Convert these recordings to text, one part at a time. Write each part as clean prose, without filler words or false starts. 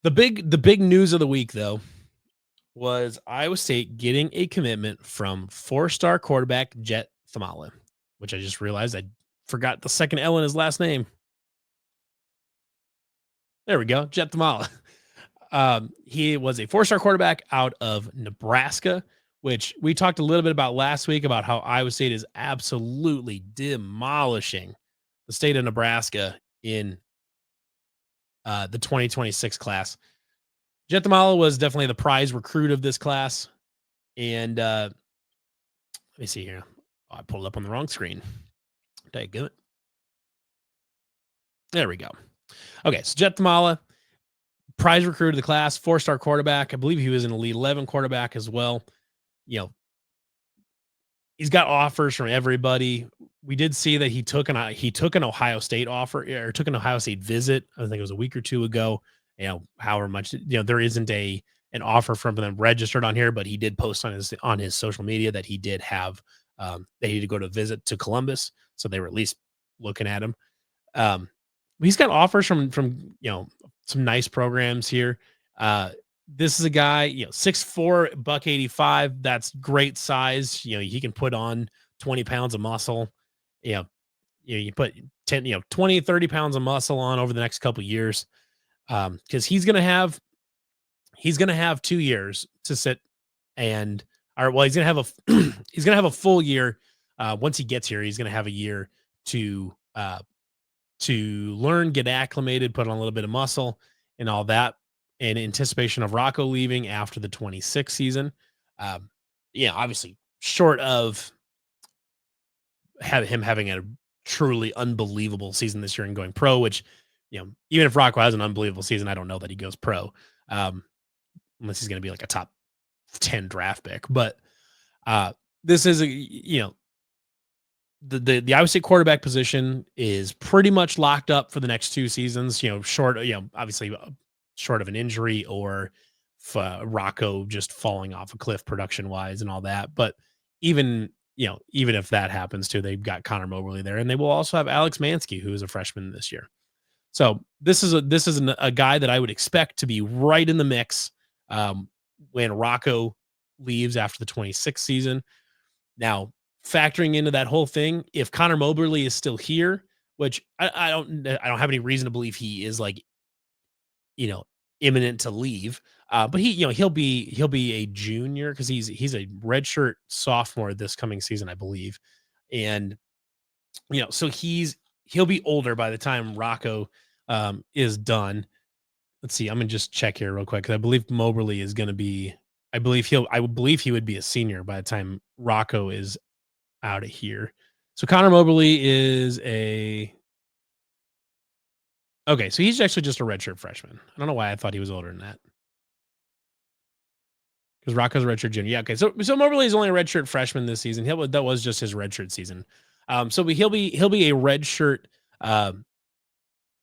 The big news of the week, though, was Iowa State getting a commitment from four-star quarterback Jett Thomalla, which I just realized I forgot the second L in his last name. There we go, Jett Thomalla. He was a four-star quarterback out of Nebraska, which we talked a little bit about last week about how Iowa State is absolutely demolishing the state of Nebraska in the 2026 class. Jett Thomalla was definitely the prize recruit of this class. And let me see here. Oh, I pulled it up on the wrong screen. Take it. There we go. Okay, so Jett Thomalla, prize recruit of the class, four-star quarterback. I believe he was an Elite 11 quarterback as well. You know, he's got offers from everybody. We did see that he took an Ohio State offer or took an Ohio State visit. I think it was a week or two ago. However much there isn't an offer from them registered on here, but he did post on his social media that he did have that he had to go to visit to Columbus, so they were at least looking at him. He's got offers from some nice programs here. This is a guy, 6'4", $185. That's great size. He can put on 20 pounds of muscle. You put 10, 20, 30 pounds of muscle on over the next couple of years. Because he's gonna have 2 years to sit and he's gonna have he's gonna have a full year. Once he gets here, he's gonna have a year to learn, get acclimated, put on a little bit of muscle and all that in anticipation of Rocco leaving after the 26 season. Obviously short of him having a truly unbelievable season this year and going pro, which, even if Rocco has an unbelievable season, I don't know that he goes pro. Unless he's going to be like a top 10 draft pick. But this is the Iowa State quarterback position is pretty much locked up for the next 2 seasons, obviously short of an injury or Rocco just falling off a cliff production wise and all that. But even if that happens too, they've got Connor Moberly there, and they will also have Alex Mansky, who is a freshman this year. So this is a guy that I would expect to be right in the mix when Rocco leaves after the 26th season. Now, factoring into that whole thing, if Connor Moberly is still here, which I don't have any reason to believe he is imminent to leave. But he'll be a junior because he's a redshirt sophomore this coming season, I believe. And so he'll be older by the time Rocco is done. Let's see. I'm gonna just check here real quick because I believe Moberly is gonna be. I believe he would be a senior by the time Rocco is out of here. So Connor Moberly is okay. So he's actually just a redshirt freshman. I don't know why I thought he was older than that. Because Rocco's a redshirt junior. Yeah, okay. So Moberly is only a redshirt freshman this season. That was just his redshirt season. So he'll be a redshirt.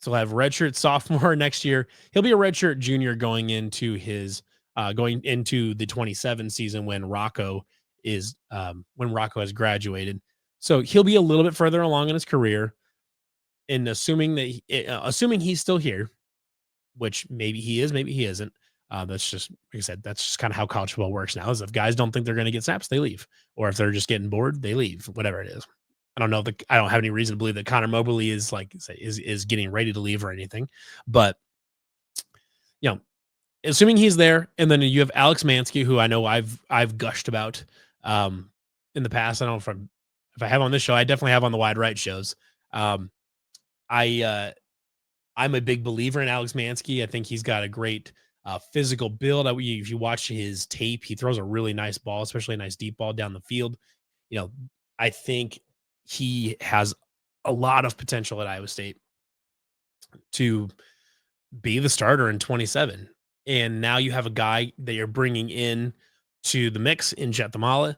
So he'll have redshirt sophomore next year. He'll be a redshirt junior going into the 27 season when Rocco has graduated. So he'll be a little bit further along in his career. And assuming he's still here, which maybe he is, maybe he isn't. That's just, like I said, that's just kind of how college football works now. Is if guys don't think they're going to get snaps, they leave, or if they're just getting bored, they leave. Whatever it is, I don't know. I don't have any reason to believe that Connor Moberly is is getting ready to leave or anything. But assuming he's there, and then you have Alex Mansky, who I know I've gushed about in the past. I don't know if I have on this show. I definitely have on the Wide Right shows. I'm a big believer in Alex Mansky. I think he's got a great physical build. If you watch his tape, he throws a really nice ball, especially a nice deep ball down the field. I think he has a lot of potential at Iowa State to be the starter in 27. And now you have a guy that you're bringing in to the mix in Jett Thomalla.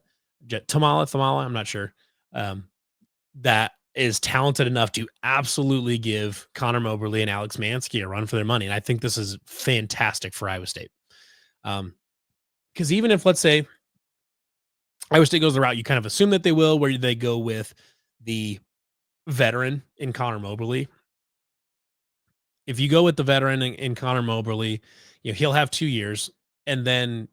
I'm not sure. That is talented enough to absolutely give Connor Moberly and Alex Mansky a run for their money. And I think this is fantastic for Iowa State. Because even if, let's say, Iowa State goes the route you kind of assume that they will, where they go with the veteran in Connor Moberly, if you go with the veteran in Connor Moberly, he'll have 2 years, and then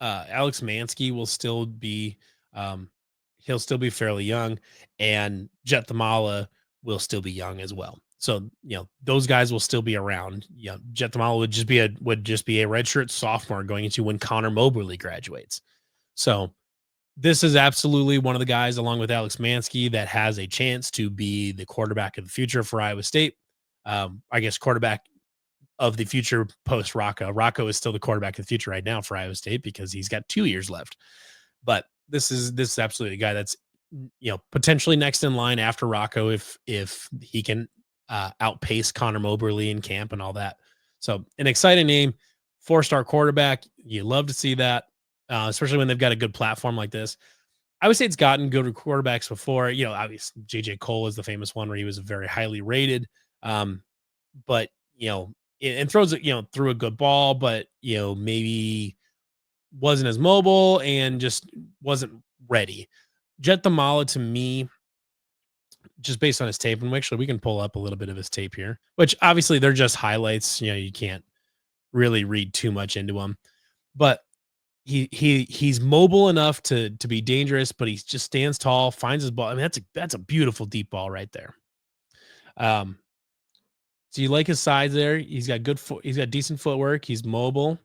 Alex Mansky will still be, um, he'll still be fairly young, and Jett Thomalla will still be young as well. So those guys will still be around. Jett Thomalla would just be a redshirt sophomore going into when Connor Moberly graduates. So this is absolutely one of the guys, along with Alex Mansky, that has a chance to be the quarterback of the future for Iowa State. I guess quarterback of the future post Rocco. Rocco is still the quarterback of the future right now for Iowa State because he's got 2 years left. But this is absolutely a guy that's potentially next in line after Rocco if he can outpace Connor Moberly in camp and all that. So an exciting name, 4-star quarterback. You love to see that, especially when they've got a good platform like this. I would say it's gotten good quarterbacks before. Obviously JJ Cole is the famous one where he was very highly rated. But and throws it, threw a good ball, but maybe wasn't as mobile and just wasn't ready. Jett Thomalla, to me, just based on his tape, and actually we can pull up a little bit of his tape here, which obviously they're just highlights. You can't really read too much into him, but he's mobile enough to be dangerous, but he just stands tall, finds his ball. I mean, that's a beautiful deep ball right there. So you like his size there. He's got he's got decent footwork. He's mobile,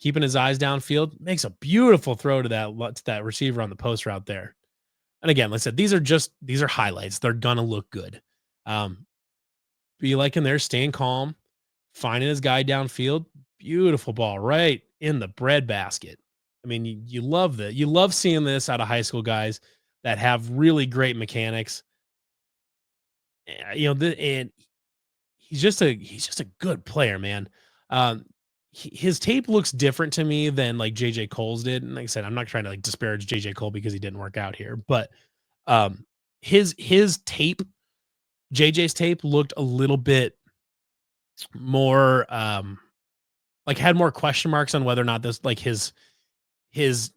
keeping his eyes downfield. Makes a beautiful throw to that receiver on the post route there. And again, like I said, these are highlights. They're gonna look good. But you like him there, staying calm, finding his guy downfield. Beautiful ball right in the breadbasket. I mean, you love that. You love seeing this out of high school guys that have really great mechanics. And he's just a good player, man. His tape looks different to me than like JJ Cole's did. And like I said, I'm not trying to like disparage JJ Cole because he didn't work out here, but his tape, JJ's tape looked a little bit more like had more question marks on whether or not this like his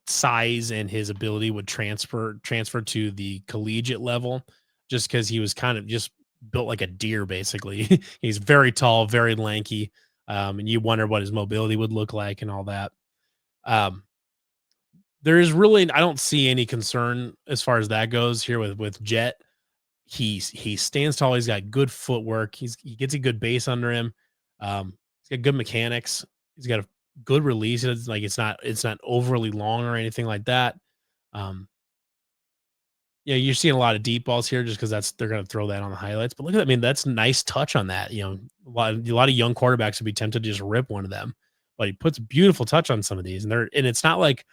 size and his ability would transfer to the collegiate level, just because he was kind of just built like a deer, basically. He's very tall, very lanky, and you wonder what his mobility would look like and all that. Um, there is really, I don't see any concern as far as that goes here with Jett. He stands tall. He's got good footwork. He gets a good base under him. He's got good mechanics. He's got a good release. It's not overly long or anything like that. Um, you're seeing a lot of deep balls here just because they're going to throw that on the highlights. But look at that. I mean, that's nice touch on that. A lot of young quarterbacks would be tempted to just rip one of them, but he puts beautiful touch on some of these, and it's not like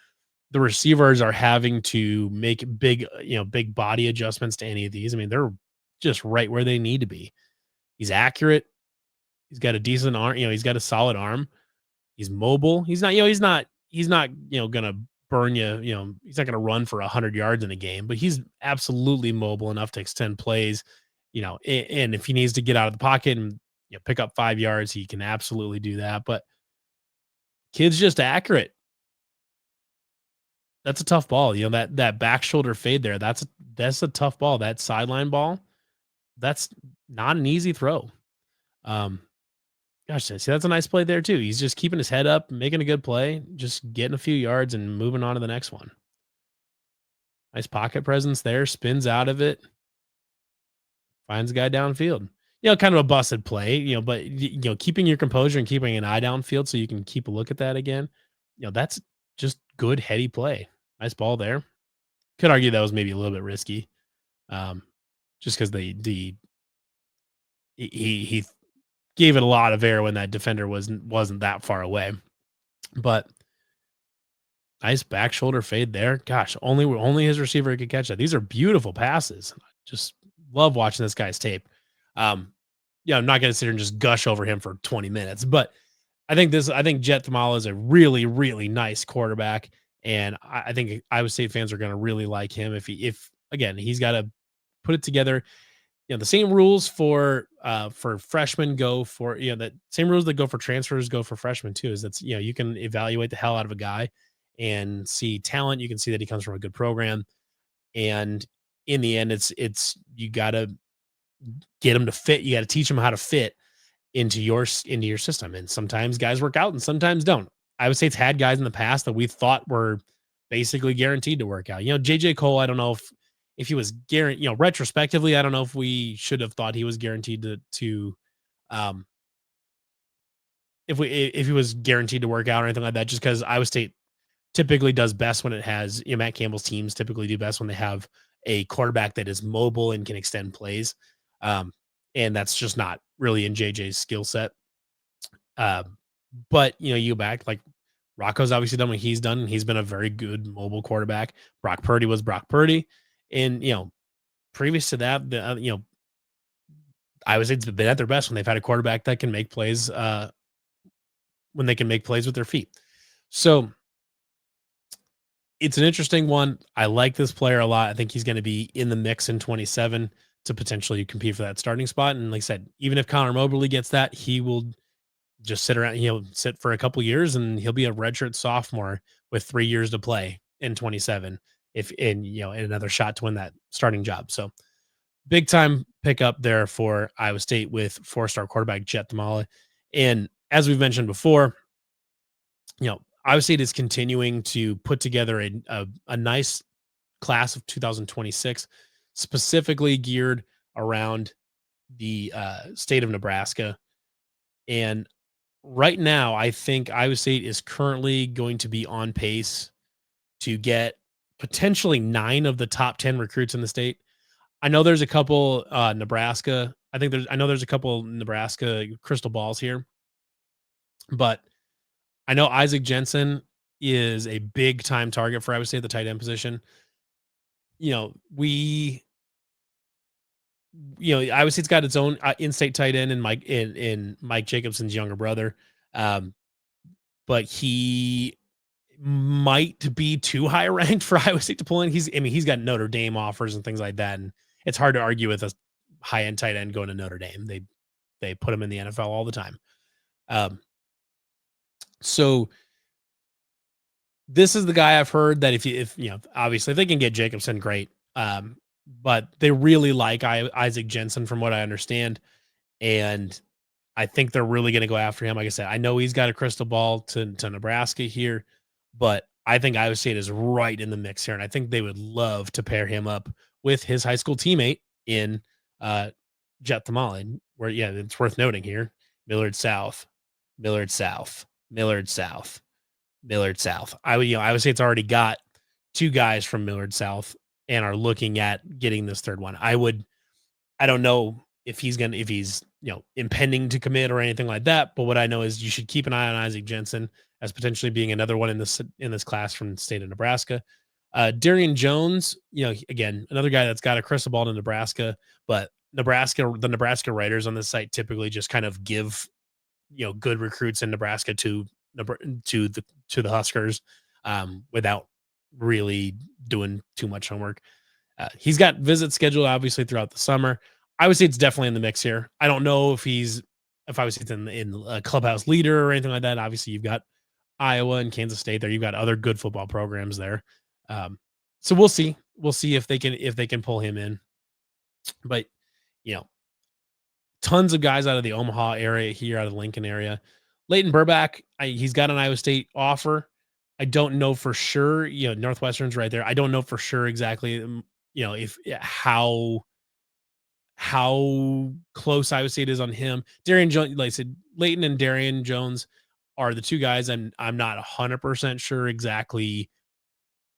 the receivers are having to make big body adjustments to any of these. I mean, they're just right where they need to be. He's accurate. He's got a decent arm. He's got a solid arm. He's mobile. He's not gonna burn you. He's not gonna run for 100 yards in a game, but he's absolutely mobile enough to extend plays. And if he needs to get out of the pocket and pick up 5 yards, he can absolutely do that. But kid's just accurate. That's a tough ball. That back shoulder fade there. That's a tough ball. That sideline ball. That's not an easy throw. Gosh, see, that's a nice play there too. He's just keeping his head up, making a good play, just getting a few yards and moving on to the next one. Nice pocket presence there, spins out of it, finds a guy downfield. Kind of a busted play, but keeping your composure and keeping an eye downfield so you can keep a look at that again. That's just good heady play. Nice ball there. Could argue that was maybe a little bit risky, just because he gave it a lot of air when that defender wasn't that far away. But nice back shoulder fade there. Gosh, only his receiver could catch that. These are beautiful passes. Just love watching this guy's tape. I'm not going to sit here and just gush over him for 20 minutes, but I think Jett Thomalla is a really, really nice quarterback. And I think Iowa State fans are going to really like him if again, he's got to put it together. The same rules for freshmen go for, that same rules that go for transfers go for freshmen too, is that's, you can evaluate the hell out of a guy and see talent. You can see that he comes from a good program. And in the end, it's, you got to get him to fit. You got to teach him how to fit. into your system. And sometimes guys work out and sometimes don't. Iowa State's had guys in the past that we thought were basically guaranteed to work out. JJ Cole, I don't know if he was guaranteed, retrospectively, I don't know if we should have thought he was guaranteed to um if he was guaranteed to work out or anything like that, just because Iowa State typically does best when it has, Matt Campbell's teams typically do best when they have a quarterback that is mobile and can extend plays. Um, and that's just not really in JJ's skill set. Um, but you go back, like, Rocco's obviously done what he's done, and he's been a very good mobile quarterback. Brock Purdy was Brock Purdy. And previous to that, Iowa State's been at their best when they've had a quarterback that can make plays, when they can make plays with their feet. So it's an interesting one. I like this player a lot. I think he's going to be in the mix in 27 to potentially compete for that starting spot. And like I said, even if Connor Moberly gets that, he will just sit around, he'll sit for a couple years and he'll be a redshirt sophomore with 3 years to play in 27 if in another shot to win that starting job. So big time pickup there for Iowa State with 4-star quarterback Jett Thomalla. And as we've mentioned before, Iowa State is continuing to put together a nice class of 2026, specifically geared around the state of Nebraska. And right now, I think Iowa State is currently going to be on pace to get potentially 9 of the top 10 recruits in the state. I know there's a couple Nebraska. I know there's a couple Nebraska crystal balls here, but I know Isaac Jensen is a big time target for Iowa State at the tight end position. We, Iowa State's got its own in-state tight end in Mike Jacobson's younger brother. But he might be too high ranked for Iowa State to pull in. He's got Notre Dame offers and things like that. And it's hard to argue with a high end tight end going to Notre Dame. They put him in the NFL all the time. So this is the guy I've heard that if obviously if they can get Jacobson, great. But they really like Isaac Jensen from what I understand. And I think they're really going to go after him. Like I said, I know he's got a crystal ball to Nebraska here, but I think Iowa State is right in the mix here. And I think they would love to pair him up with his high school teammate in Jett Thomalla, where, it's worth noting here, Millard South. Iowa State's already got 2 guys from Millard South and are looking at getting this third one. I don't know if he's impending to commit or anything like that, but what I know is you should keep an eye on Isaac Jensen as potentially being another one in this class from the state of Nebraska. Darian Jones, again, another guy that's got a crystal ball to Nebraska, but the Nebraska writers on this site typically just kind of give, good recruits in Nebraska to the Huskers, without really doing too much homework. He's got visits scheduled obviously throughout the summer. I would say it's definitely in the mix here. I don't know if I would say it's in a clubhouse leader or anything like that. Obviously, you've got Iowa and Kansas State there. You've got other good football programs there. So we'll see. We'll see if they can pull him in. But tons of guys out of the Omaha area here, out of the Lincoln area. Leighton Burback, he's got an Iowa State offer. I don't know for sure. Northwestern's right there. I don't know for sure exactly. If how close Iowa State is on him. Darian Jones, like I said, Leighton and Darian Jones are the 2 guys, and I'm not 100% sure exactly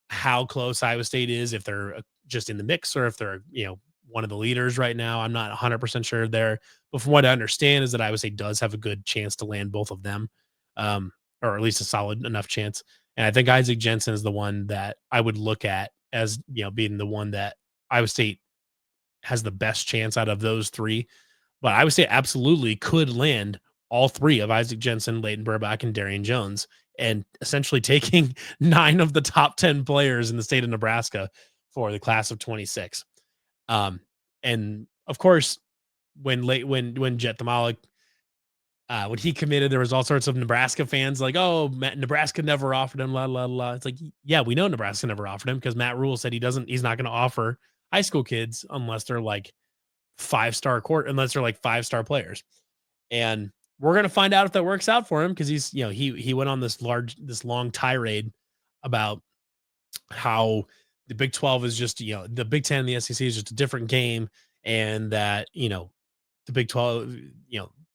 how close Iowa State is, if they're just in the mix or if they're, one of the leaders right now. I'm not 100% sure there. But from what I understand is that Iowa State does have a good chance to land both of them, or at least a solid enough chance. And I think Isaac Jensen is the one that I would look at as, being the one that Iowa State has the best chance out of those 3. But I would say absolutely could land all 3 of Isaac Jensen, Leighton Burback, and Darian Jones, and essentially taking 9 of the top 10 players in the state of Nebraska for the class of 26. And of course, when Jett Thomalla, when he committed, there was all sorts of Nebraska fans like, "Oh, Nebraska never offered him." La la la. It's like, yeah, we know Nebraska never offered him because Matt Rhule said he's not going to offer high school kids unless they're like 5-star unless they're like 5-star players. And we're gonna find out if that works out for him because he went on this long tirade about how the Big 12 is just, the Big 10 and the SEC is just a different game, and that, the Big 12,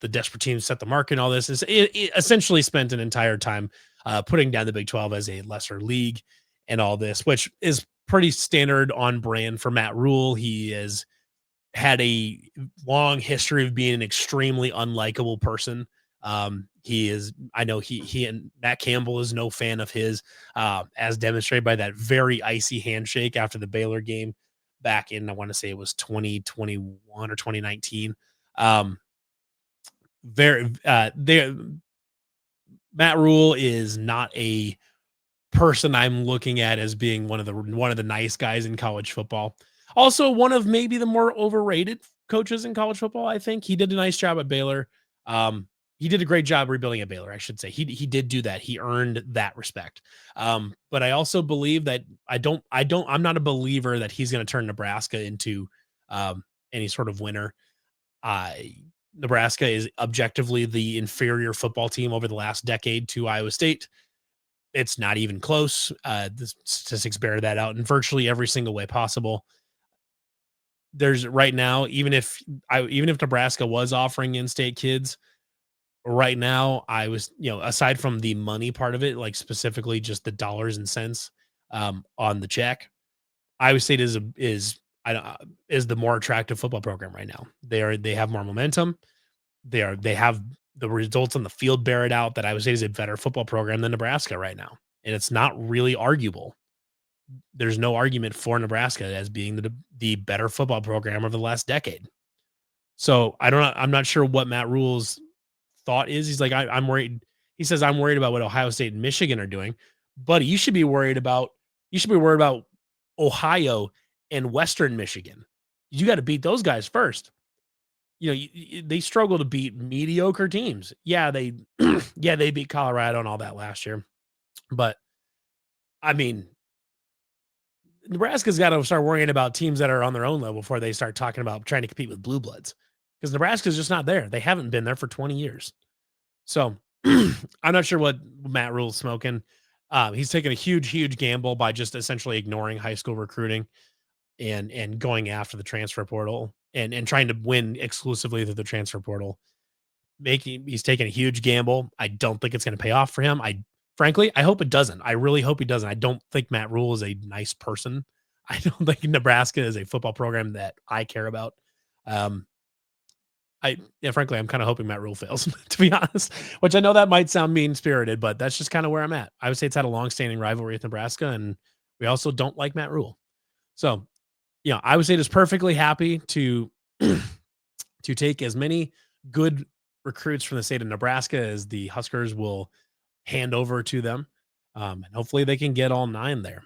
the desperate teams set the mark and all this. It essentially spent an entire time putting down the Big 12 as a lesser league and all this, which is pretty standard on brand for Matt Rhule. He has had a long history of being an extremely unlikable person. I know he and Matt Campbell is no fan of his, as demonstrated by that very icy handshake after the Baylor game back in, I want to say it was 2021 or 2019. Um, very, there, Matt Rhule is not a person I'm looking at as being one of the nice guys in college football. Also, one of maybe the more overrated coaches in college football. I think he did a nice job at Baylor. He did a great job rebuilding at Baylor, I should say. He did do that. He earned that respect. But I also believe that I'm not a believer that he's going to turn Nebraska into any sort of winner. Uh, Nebraska is objectively the inferior football team over the last decade to Iowa State. It's not even close. The statistics bear that out in virtually every single way possible. There's right now, even if Nebraska was offering in-state kids right now, I was, aside from the money part of it, like specifically just the dollars and cents on the check, Iowa State is the more attractive football program right now. They have more momentum. They have the results on the field bear it out that Iowa State is a better football program than Nebraska right now. And it's not really arguable. There's no argument for Nebraska as being the better football program of the last decade. So I'm not sure what Matt Rhule's thought is. He's like, I'm worried. He says, I'm worried about what Ohio State and Michigan are doing. Buddy, you should be worried about Ohio and Western Michigan. You got to beat those guys first. They struggle to beat mediocre teams. Yeah, they beat Colorado and all that last year. But I mean, Nebraska's got to start worrying about teams that are on their own level before they start talking about trying to compete with blue bloods, because Nebraska's just not there. They haven't been there for 20 years. So I'm not sure what Matt Rhule's smoking. He's taking a huge gamble by just essentially ignoring high school recruiting and going after the transfer portal and trying to win exclusively through the transfer portal. He's taking a huge gamble. I don't think it's going to pay off for him. Frankly, I hope it doesn't. I really hope he doesn't. I don't think Matt Rhule is a nice person. I don't think Nebraska is a football program that I care about. Frankly, I'm kind of hoping Matt Rhule fails, to be honest, which I know that might sound mean spirited, but that's just kind of where I'm at. I would say it's had a long-standing rivalry with Nebraska, and we also don't like Matt Rhule. So, I would say it is perfectly happy to to take as many good recruits from the state of Nebraska as the Huskers will hand over to them. And hopefully they can get all 9 there.